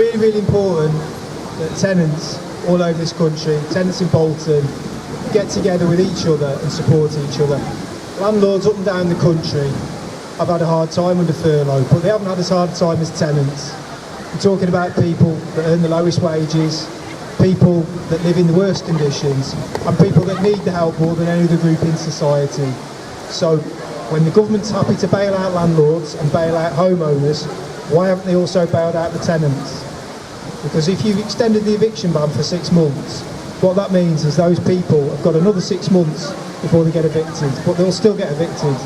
really, really important that tenants all over this country, tenants in Bolton, get together with each other and support each other. Landlords up and down the country have had a hard time under furlough, but they haven't had as hard a time as tenants. We're talking about people that earn the lowest wages, people that live in the worst conditions, and people that need the help more than any other group in society. So when the government's happy to bail out landlords and bail out homeowners, why haven't they also bailed out the tenants? Because if you've extended the eviction ban for 6 months, what that means is those people have got another 6 months before they get evicted, but they'll still get evicted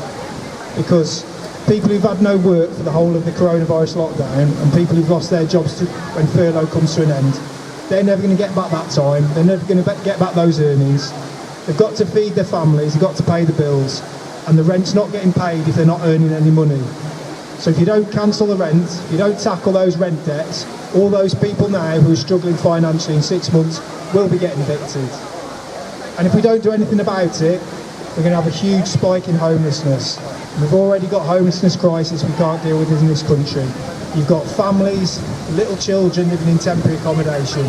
because people who've had no work for the whole of the coronavirus lockdown and people who've lost their jobs when furlough comes to an end, they're never going to get back that time, they're never going to get back those earnings. They've got to feed their families, they've got to pay the bills, and the rent's not getting paid if they're not earning any money. So if you don't cancel the rent, if you don't tackle those rent debts, all those people now who are struggling financially in 6 months will be getting evicted. And if we don't do anything about it, we're going to have a huge spike in homelessness. We've already got a homelessness crisis we can't deal with in this country. You've got families, little children living in temporary accommodation.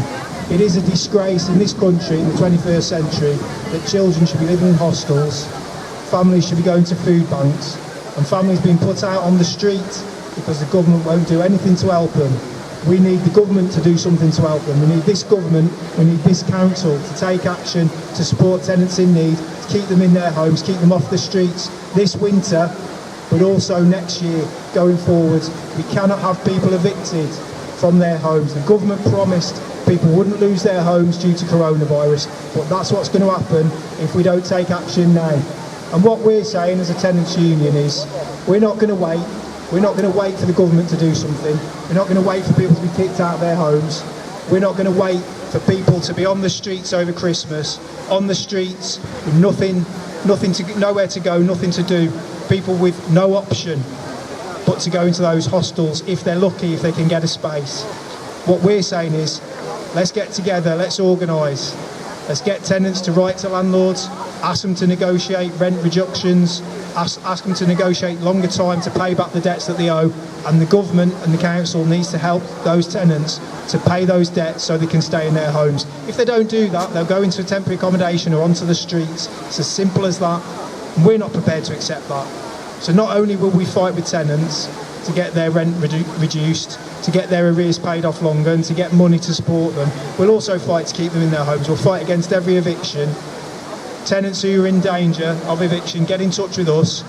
It is a disgrace in this country in the 21st century that children should be living in hostels, families should be going to food banks, and families being put out on the street because the government won't do anything to help them. We need the government to do something to help them. We need this government, we need this council to take action to support tenants in need, to keep them in their homes, keep them off the streets this winter, but also next year going forward. We cannot have people evicted from their homes. The government promised people wouldn't lose their homes due to coronavirus, but that's what's going to happen if we don't take action now. And what we're saying as a tenants union is we're not going to wait. We're not going to wait for the government to do something. We're not going to wait for people to be kicked out of their homes. We're not going to wait for people to be on the streets over Christmas, on the streets with nowhere to go, nothing to do. People with no option but to go into those hostels if they're lucky, if they can get a space. What we're saying is, let's get together, let's organise. Let's get tenants to write to landlords, ask them to negotiate rent reductions, ask them to negotiate longer time to pay back the debts that they owe, and the government and the council needs to help those tenants to pay those debts so they can stay in their homes. If they don't do that, they'll go into a temporary accommodation or onto the streets. It's as simple as that. And we're not prepared to accept that. So not only will we fight with tenants to get their rent reduced, to get their arrears paid off longer and to get money to support them, we'll also fight to keep them in their homes. We'll fight against every eviction. Tenants who are in danger of eviction, get in touch with us.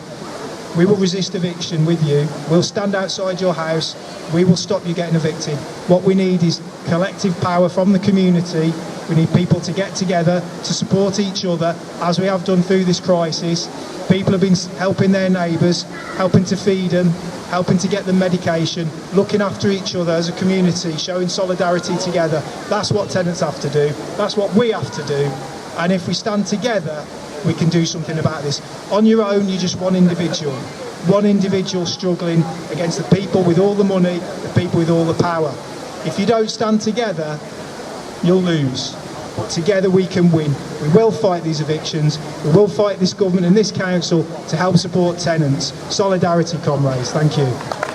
We will resist eviction with you. We'll stand outside your house. We will stop you getting evicted. What we need is collective power from the community. We need people to get together, to support each other, as we have done through this crisis. People have been helping their neighbours, helping to feed them, helping to get them medication, looking after each other as a community, showing solidarity together. That's what tenants have to do. That's what we have to do. And if we stand together, we can do something about this. On your own, you're just one individual struggling against the people with all the money, the people with all the power. If you don't stand together, you'll lose. But together we can win. We will fight these evictions. We will fight this government and this council to help support tenants. Solidarity, comrades. Thank you.